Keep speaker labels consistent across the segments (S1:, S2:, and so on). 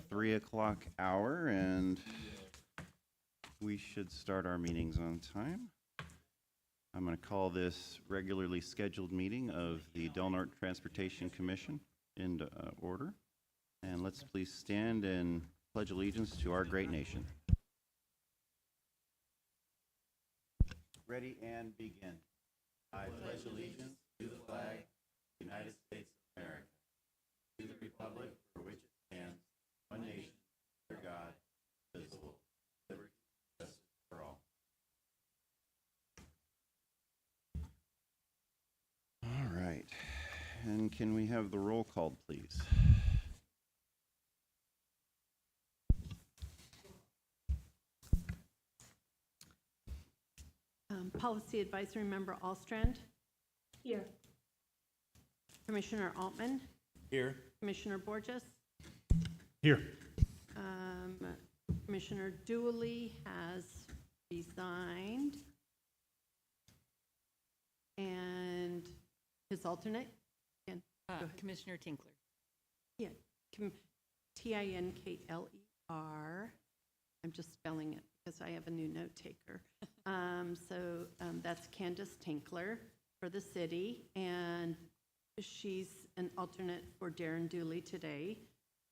S1: 3 o'clock hour, and we should start our meetings on time. I'm going to call this regularly scheduled meeting of the Del Norte Transportation Commission into order. And let's please stand and pledge allegiance to our great nation. Ready and begin. I pledge allegiance to the flag of the United States of America, to the republic for which it stands, one nation, under God, indivisible, with liberty and justice for all. All right. And can we have the roll called, please?
S2: Policy Advisory Member Allstrand. Here. Commissioner Altman.
S3: Here.
S2: Commissioner Borges.
S3: Here.
S2: Commissioner Dooley has resigned. And his alternate? Again, go ahead.
S4: Commissioner Tinkler.
S2: Yeah, Tinkler. I'm just spelling it because I have a new note taker. So that's Candace Tinkler for the city, and she's an alternate for Darren Dooley today.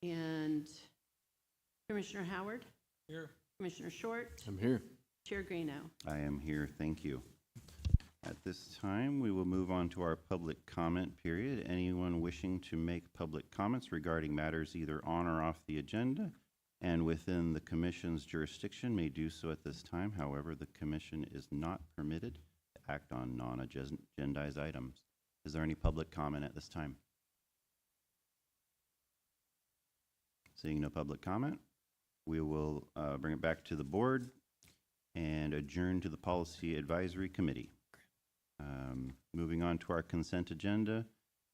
S2: And Commissioner Howard?
S3: Here.
S2: Commissioner Short?
S3: I'm here.
S2: Chair Greeno?
S1: I am here, thank you. At this time, we will move on to our public comment period. Anyone wishing to make public comments regarding matters either on or off the agenda and within the Commission's jurisdiction may do so at this time. However, the Commission is not permitted to act on non-agendized items. Is there any public comment at this time? Seeing no public comment, we will bring it back to the board and adjourn to the Policy Advisory Committee. Moving on to our consent agenda,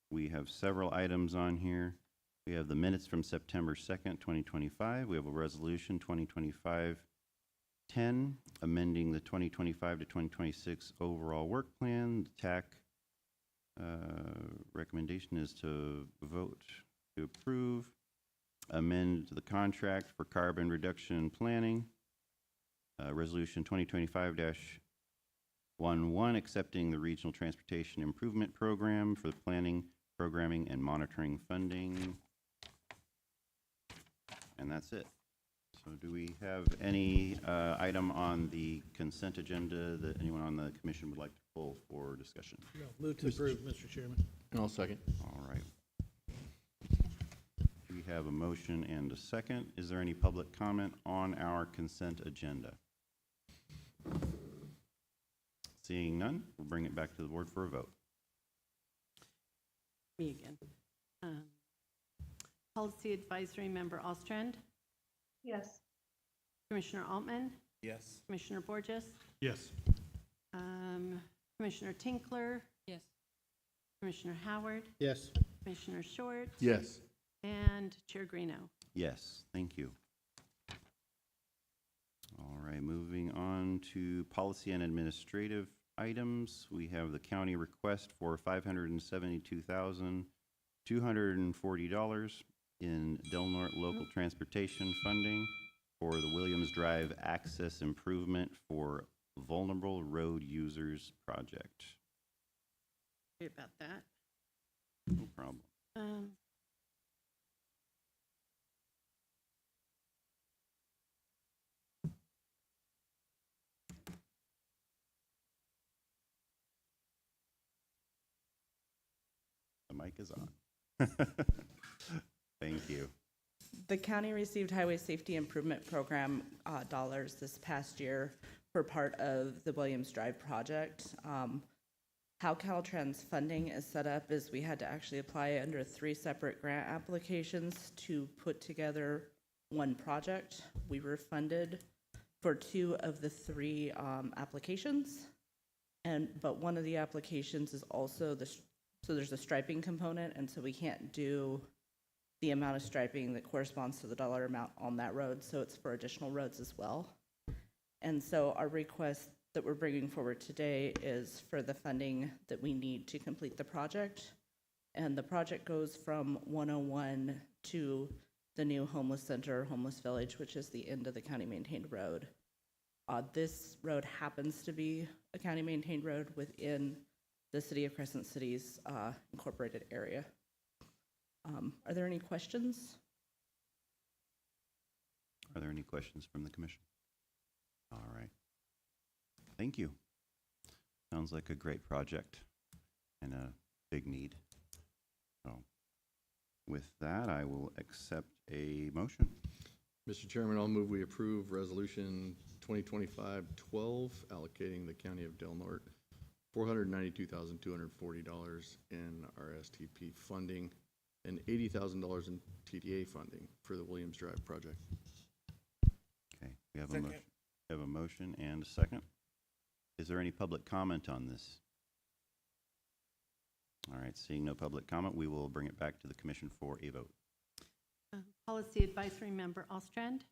S1: we have several items on here. We have the minutes from September 2nd, 2025. We have a resolution 2025-10, amending the 2025 to 2026 overall work plan. The TAC recommendation is to vote to approve, amend the contract for carbon reduction planning. Resolution 2025-11, accepting the Regional Transportation Improvement Program for the planning, programming, and monitoring funding. And that's it. So do we have any item on the consent agenda that anyone on the commission would like to pull for discussion?
S3: No, move to approve, Mr. Chairman. I'll second.
S1: All right. We have a motion and a second. Is there any public comment on our consent agenda? Seeing none, we'll bring it back to the board for a vote.
S2: Me again. Policy Advisory Member Allstrand.
S5: Yes.
S2: Commissioner Altman.
S3: Yes.
S2: Commissioner Borges.
S3: Yes.
S2: Commissioner Tinkler.
S4: Yes.
S2: Commissioner Howard.
S3: Yes.
S2: Commissioner Short.
S3: Yes.
S2: And Chair Greeno.
S1: Yes, thank you. All right, moving on to policy and administrative items. We have the county request for $572,240 in Del Norte local transportation funding for the Williams Drive access improvement for vulnerable road users project.
S2: Sorry about that.
S1: No problem. The mic is on. Thank you.
S5: The county received Highway Safety Improvement Program dollars this past year for part of the Williams Drive project. How Caltrans funding is set up is we had to actually apply under 3 separate grant applications to put together one project. We were funded for 2 of the 3 applications, but one of the applications is also so there's a striping component, and so we can't do the amount of striping that corresponds to the dollar amount on that road, so it's for additional roads as well. And so our request that we're bringing forward today is for the funding that we need to complete the project. And the project goes from 101 to the new homeless center, homeless village, which is the end of the county-maintained road. This road happens to be a county-maintained road within the City of Crescent City's incorporated area. Are there any questions?
S1: Are there any questions from the commission? All right. Thank you. Sounds like a great project and a big need. So with that, I will accept a motion.
S3: Mr. Chairman, I'll move we approve Resolution 2025-12, allocating the County of Del Norte $492,240 in RSTP funding and $80,000 in TDA funding for the Williams Drive project.
S1: Okay, we have a motion. We have a motion and a second. Is there any public comment on this? All right, seeing no public comment, we will bring it back to the commission for a vote.
S2: Policy Advisory Member Ostrand,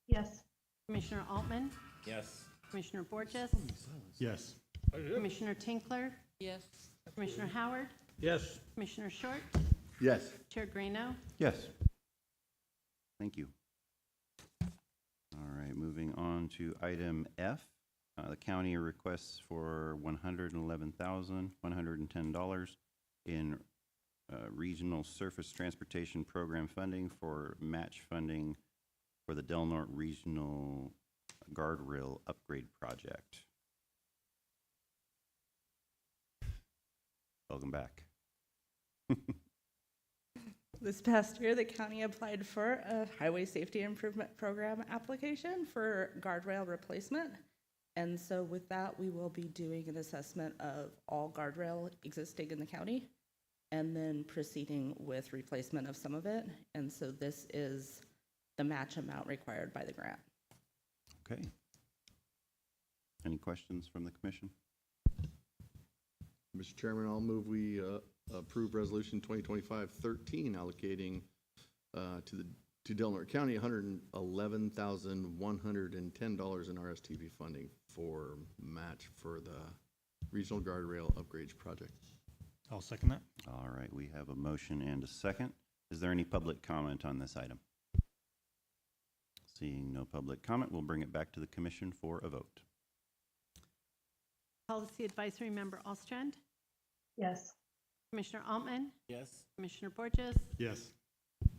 S4: Yes.
S2: Commissioner Altman,
S3: Yes.
S2: Commissioner Borges,
S3: Yes.
S2: Commissioner Tinkler,
S4: Yes.
S2: Commissioner Howard,
S3: Yes.
S2: Commissioner Short,
S3: Yes.
S2: Chair Grano.
S1: Yes. Thank you. All right, moving on to item F. The county requests for $111,110 in regional surface transportation program funding for match funding for the Del Norte Regional Guardrail Upgrade Project. Welcome back.
S5: This past year, the county applied for a highway safety improvement program application for guardrail replacement. And so with that, we will be doing an assessment of all guardrail existing in the county and then proceeding with replacement of some of it. And so this is the match amount required by the grant.
S1: Okay. Any questions from the commission?
S3: Mr. Chairman, I'll move we approve Resolution 2025-13, allocating to Del Norte County $111,110 in RSTP funding for match for the Regional Guardrail Upgrades Project.
S6: I'll second that.
S1: All right, we have a motion and a second. Is there any public comment on this item? Seeing no public comment, we'll bring it back to the commission for a vote.
S2: Policy Advisory Member Ostrand,
S4: Yes.
S2: Commissioner Altman,
S3: Yes.
S2: Commissioner Borges,
S3: Yes.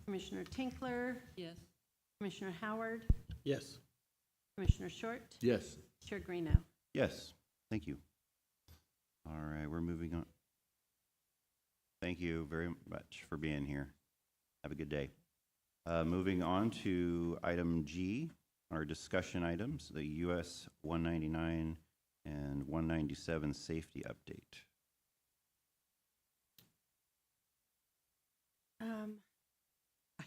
S2: Commissioner Tinkler,
S4: Yes.
S2: Commissioner Howard,
S3: Yes.
S2: Commissioner Short,
S3: Yes.
S2: Chair Grano.
S1: Yes, thank you. All right, we're moving on. Thank you very much for being here. Have a good day. Moving on to item G, our discussion items, the US 199 and 197 safety update.
S2: I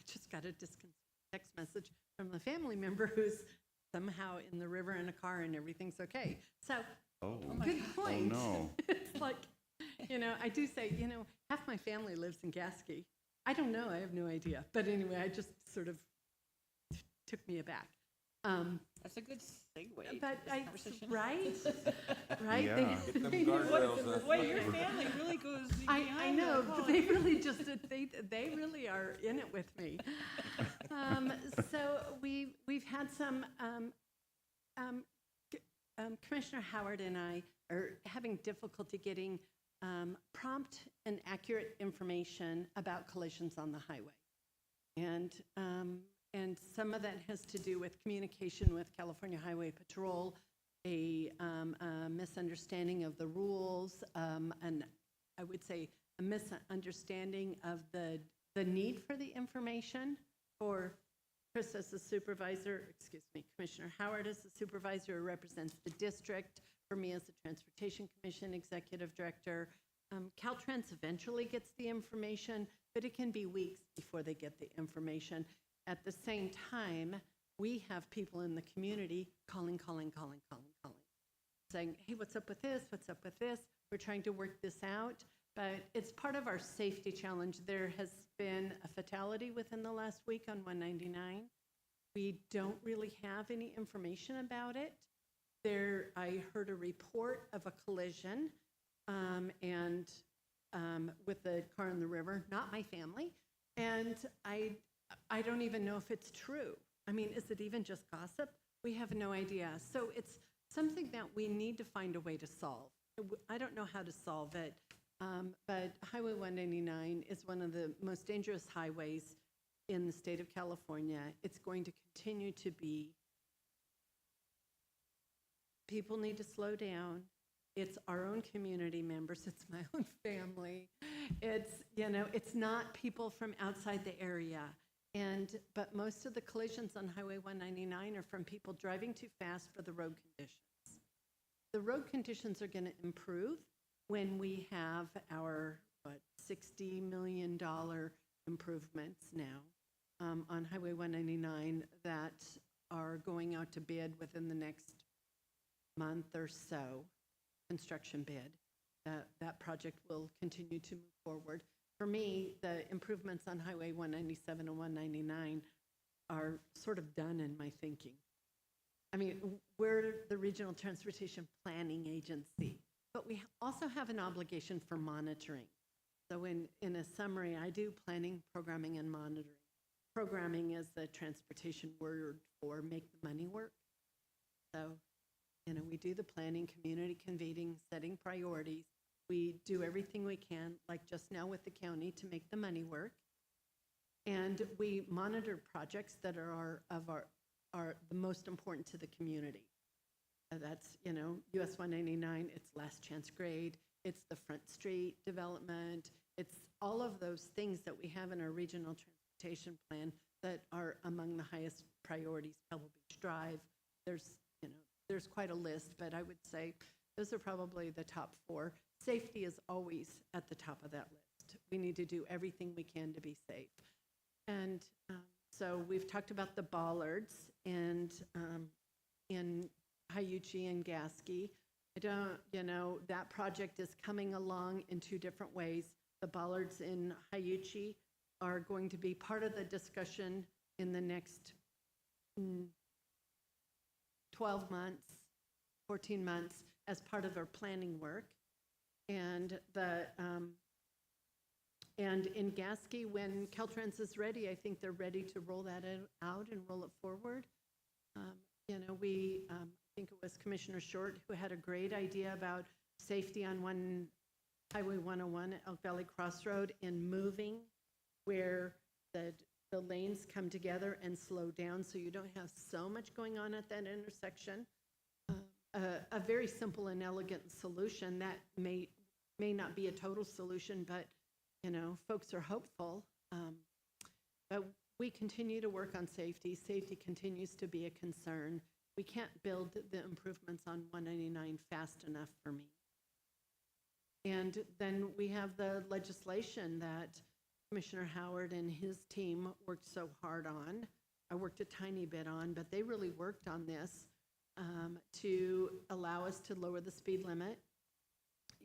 S2: just got a text message from a family member who's somehow in the river in a car and everything's okay. So,
S1: Oh,
S2: good
S1: oh
S2: point.
S1: no.
S2: It's like, I do say, half my family lives in Gasky. I don't know, I have no idea. But anyway, I just sort of took me aback.
S4: That's a good segue.
S2: But right?
S1: Yeah.
S4: Boy, your family really goes
S2: I
S4: behind
S2: know,
S4: the
S2: but
S4: call.
S2: they really just, they really are in it with me. So we've had some, Commissioner Howard and I are having difficulty getting prompt and accurate information about collisions on the highway. And some of that has to do with communication with California Highway Patrol, a misunderstanding of the rules, and I would say a misunderstanding of the need for the information for Chris as the supervisor, Commissioner Howard as the supervisor who represents the district, for me as the Transportation Commission Executive Director. Caltrans eventually gets the information, but it can be weeks before they get the information. At the same time, we have people in the community calling, saying, hey, what's up with this? What's up with this? We're trying to work this out, but it's part of our safety challenge. There has been a fatality within the last week on 199. We don't really have any information about it. I heard a report of a collision with the car in the river, not my family, and I I don't even know if it's true. I mean, is it even just gossip? We have no idea. So it's something that we need to find a way to solve. I don't know how to solve it, but Highway 199 is one of the most dangerous highways in the state of California. It's going to continue to be. People need to slow down. It's our own community members. It's my own family. It's, it's not people from outside the area. But most of the collisions on Highway 199 are from people driving too fast for the road conditions. The road conditions are going to improve when we have our, $60 million improvements now on Highway 199 that are going out to bid within the next month or so, construction bid. That project will continue to move forward. For me, the improvements on Highway 197 and 199 are sort of done in my thinking. I mean, we're the Regional Transportation Planning Agency, but we also have an obligation for monitoring. So in a summary, I do planning, programming, and monitoring. Programming is the transportation word for make the money work. So, we do the planning, community convening, setting priorities. We do everything we can, like just now with the county, to make the money work. And we monitor projects that are the most important to the community. That's, US 199, it's last chance grade, it's the Front Street development, it's all of those things that we have in our regional transportation plan that are among the highest priorities. Pebble Beach Drive, there's quite a list, but I would say those are probably the top 4. Safety is always at the top of that list. We need to do everything we can to be safe. And so we've talked about the bollards and in Hyuchi and Gasky. That project is coming along in 2 different ways. The bollards in Hyuchi are going to be part of the discussion in the next 12 months, 14 months as part of our planning work. And in Gasky, when Caltrans is ready, I think they're ready to roll that out and roll it forward. I think it was Commissioner Short who had a great idea about safety on Highway 101 at Elk Valley Crossroad in moving where the lanes come together and slow down so you don't have so much going on at that intersection. A very simple and elegant solution that may not be a total solution, but folks are hopeful. But we continue to work on safety. Safety continues to be a concern. We can't build the improvements on 199 fast enough for me. And then we have the legislation that Commissioner Howard and his team worked so hard on. I worked a tiny bit on, but they really worked on this to allow us to lower the speed limit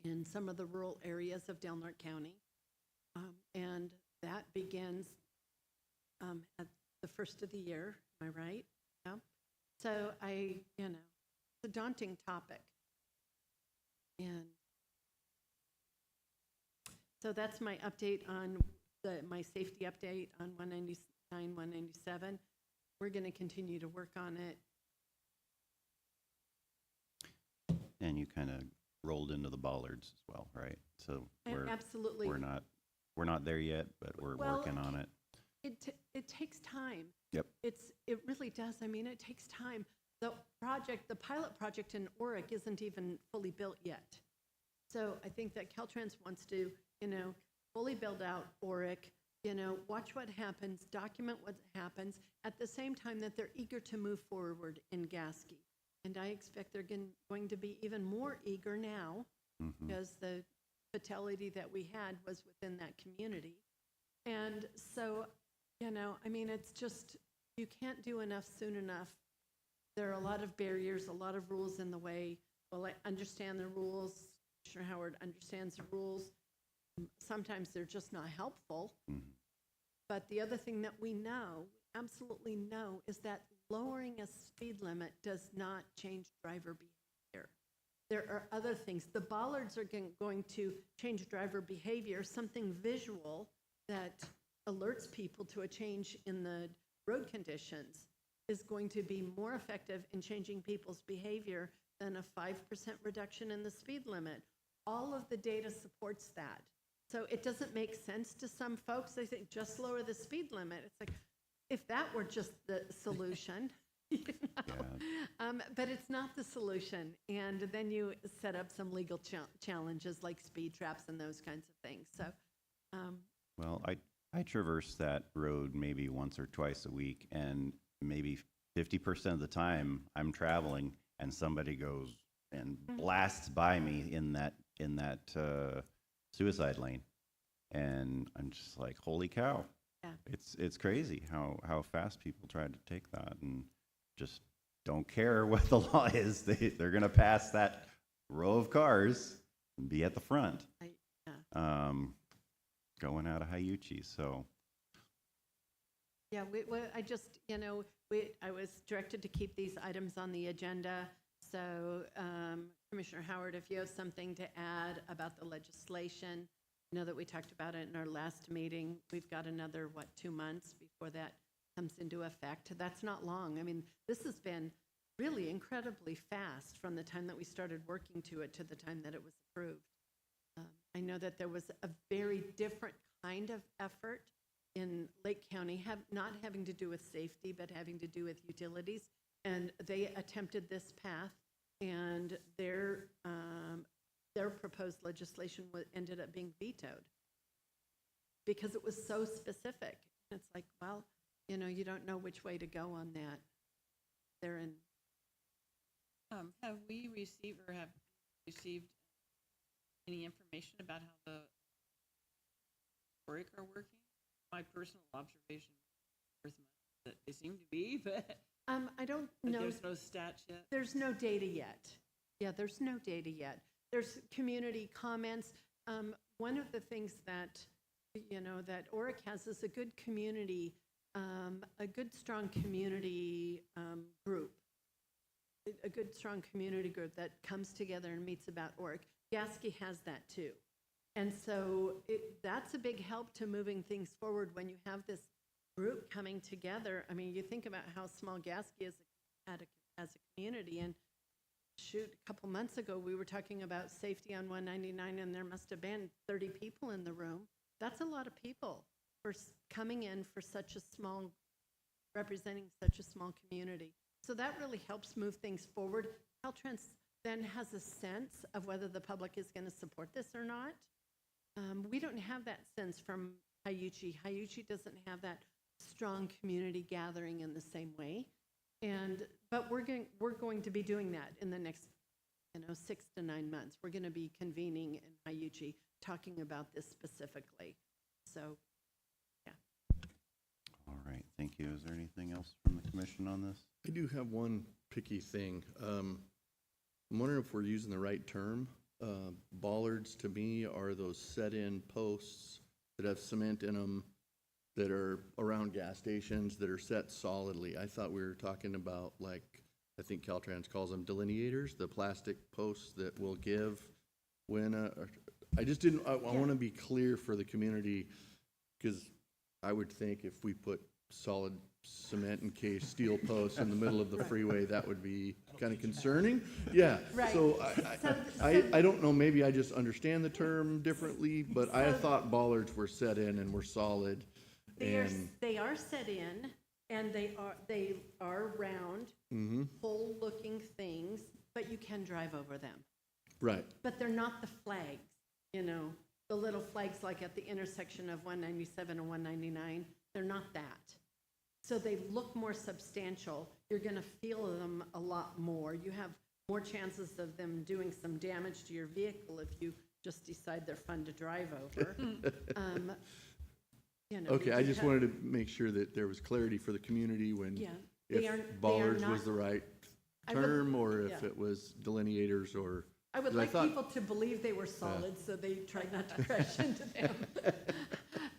S2: in some of the rural areas of Del Norte County. And that begins at the first of the year, am I right? Yeah. So it's a daunting topic. And so that's my update on my safety update on 199, 197. We're going to continue to work on it.
S1: And you kind of rolled into the bollards as well, right? So
S2: Absolutely.
S1: we're not there yet, but we're working on it.
S2: It takes time.
S1: Yep.
S2: It really does. I mean, it takes time. The pilot project in Oric isn't even fully built yet. So I think that Caltrans wants to, fully build out Oric, watch what happens, document what happens, at the same time that they're eager to move forward in Gasky. And I expect they're going to be even more eager now because the fatality that we had was within that community. And so, it's just, you can't do enough soon enough. There are a lot of barriers, a lot of rules in the way. Well, I understand the rules. Commissioner Howard understands the rules. Sometimes they're just not helpful. But the other thing that we know, absolutely know, is that lowering a speed limit does not change driver behavior. There are other things. The bollards are going to change driver behavior, something visual that alerts people to a change in the road conditions is going to be more effective in changing people's behavior than a 5% reduction in the speed limit. All of the data supports that. So it doesn't make sense to some folks. They think just lower the speed limit. It's like, if that were just the solution, you know? But it's not the solution. And then you set up some legal challenges like speed traps and those kinds of things. So,
S1: Well, I traverse that road maybe once or twice a week, and maybe 50% of the time I'm traveling and somebody goes and blasts by me in that suicide lane. And I'm just like, holy cow.
S2: Yeah.
S1: It's crazy how fast people try to take that and just don't care what the law is. They're going to pass that row of cars and be at the front. Going out of Hayuchi, so.
S2: Yeah, I just, I was directed to keep these items on the agenda. So Commissioner Howard, if you have something to add about the legislation, I know that we talked about it in our last meeting. We've got another, 2 months before that comes into effect. That's not long. I mean, this has been really incredibly fast from the time that we started working to it to the time that it was approved. I know that there was a very different kind of effort in Lake County, not having to do with safety, but having to do with utilities. And they attempted this path, and their proposed legislation ended up being vetoed because it was so specific. It's like, well, you don't know which way to go on that. They're in.
S4: Have we received or have received any information about how the work are working? My personal observation is that they seem to be, but
S2: I don't know.
S4: There's no stats yet.
S2: There's no data yet. Yeah, there's no data yet. There's community comments. One of the things that, that ORIC has is a good community, a good strong community group, a good strong community group that comes together and meets about ORIC. Gasky has that too. And so that's a big help to moving things forward when you have this group coming together. I mean, you think about how small Gasky is as a community, and shoot, a couple months ago we were talking about safety on 199, and there must have been 30 people in the room. That's a lot of people for coming in for representing such a small community. So that really helps move things forward. Caltrans then has a sense of whether the public is going to support this or not. We don't have that sense from Hayuchi. Hayuchi doesn't have that strong community gathering in the same way. But we're going to be doing that in the next 6 to 9 months. We're going to be convening in Hayuchi talking about this specifically. So, yeah.
S1: All right, thank you. Is there anything else from the commission on this?
S3: I do have one picky thing. I'm wondering if we're using the right term. Bollards, to me, are those set-in posts that have cement in them that are around gas stations that are set solidly. I thought we were talking about, like, I think Caltrans calls them delineators, the plastic posts that will give when I just didn't, I want to be clear for the community, because I would think if we put solid cement encased steel posts in the middle of the freeway, that would be kind of concerning. Yeah.
S2: Right.
S3: So I don't know, maybe I just understand the term differently, but I thought bollards were set in and were solid.
S2: They are set in, and they are round, full-looking things, but you can drive over them.
S3: Right.
S2: But they're not the flags, the little flags like at the intersection of 197 and 199. They're not that. So they look more substantial. You're going to feel them a lot more. You have more chances of them doing some damage to your vehicle if you just decide they're fun to drive over.
S3: Okay, I just wanted to make sure that there was clarity for the community when if bollards was the right term, or if it was delineators, or.
S2: I would like people to believe they were solid, so they tried not to crash into them.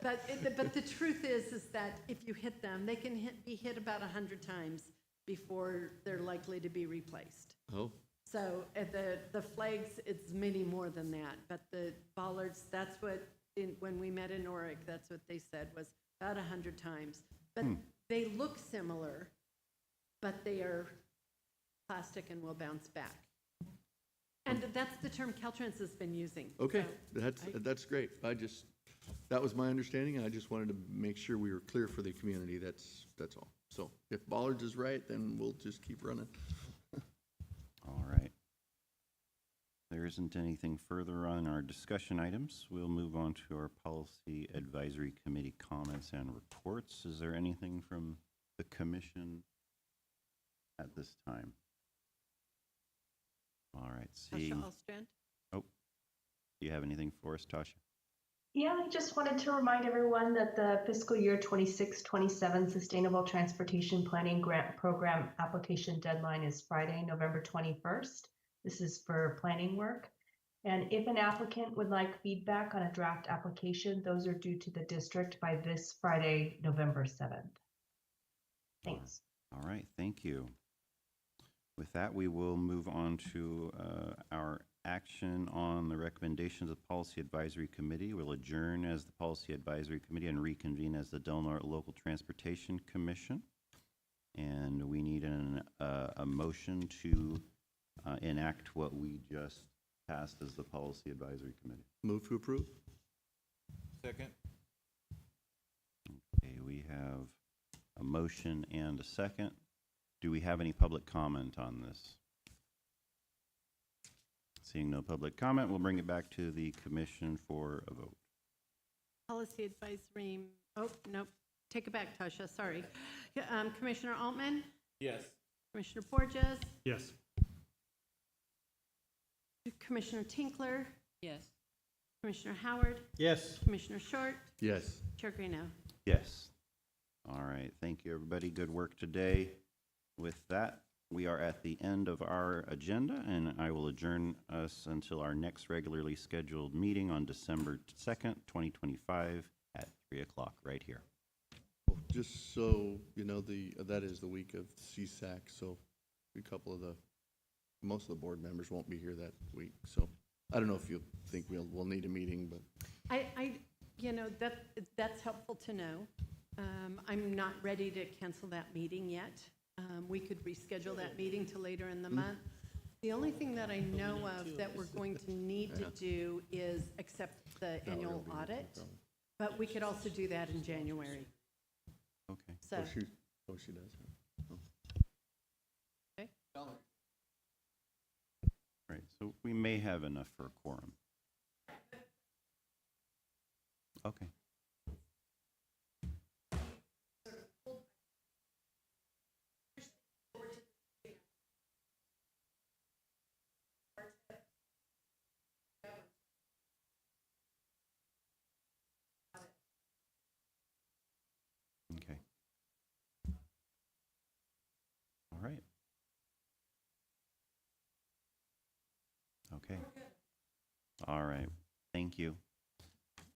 S2: But the truth is that if you hit them, they can be hit about 100 times before they're likely to be replaced.
S3: Oh.
S2: So the flags, it's many more than that. But the bollards, that's what, when we met in ORIC, that's what they said was about 100 times. But
S1: Hmm.
S2: they look similar, but they are plastic and will bounce back. And that's the term Caltrans has been using.
S3: Okay,
S2: So
S3: that's great. That was my understanding, and I just wanted to make sure we were clear for the community. That's all. So if Bollards is right, then we'll just keep running.
S1: All right. There isn't anything further on our discussion items. We'll move on to our Policy Advisory Committee comments and reports. Is there anything from the commission at this time? All right,
S2: Tasha
S1: seeing,
S2: Alstrand?
S1: do you have anything for us, Tasha?
S6: Yeah, I just wanted to remind everyone that the fiscal year 26-27 Sustainable Transportation Planning Grant Program application deadline is Friday, November 21st. This is for planning work. And if an applicant would like feedback on a draft application, those are due to the district by this Friday, November 7th. Thanks.
S1: All right, thank you. With that, we will move on to our action on the recommendations of the Policy Advisory Committee. We'll adjourn as the Policy Advisory Committee and reconvene as the Del Norte Local Transportation Commission. And we need a motion to enact what we just passed as the Policy Advisory Committee.
S3: Move to approve?
S7: Second.
S1: Okay, we have a motion and a second. Do we have any public comment on this? Seeing no public comment, we'll bring it back to the commission for a vote.
S2: Policy Advisory, oh, nope, take it back, Tasha, sorry. Commissioner Altman?
S7: Yes.
S2: Commissioner Borges?
S7: Yes.
S2: Commissioner Tinkler?
S4: Yes.
S2: Commissioner Howard?
S7: Yes.
S2: Commissioner Short?
S3: Yes.
S2: Chair Greeno.
S1: Yes. All right, thank you, everybody. Good work today. With that, we are at the end of our agenda, and I will adjourn us until our next regularly scheduled meeting on December 2nd, 2025 at 3 o'clock right here.
S3: Just so you know, that is the week of CSAC, so most of the board members won't be here that week. So I don't know if you think we'll need a meeting, but
S2: That's helpful to know. I'm not ready to cancel that meeting yet. We could reschedule that meeting to later in the month. The only thing that I know of that we're going to need to do is accept the annual audit, but we could also do that in January.
S1: Okay.
S2: So,
S3: she does.
S2: okay.
S1: All right, so we may have enough for a quorum. Okay. Okay. All right. Okay. All right. Thank you.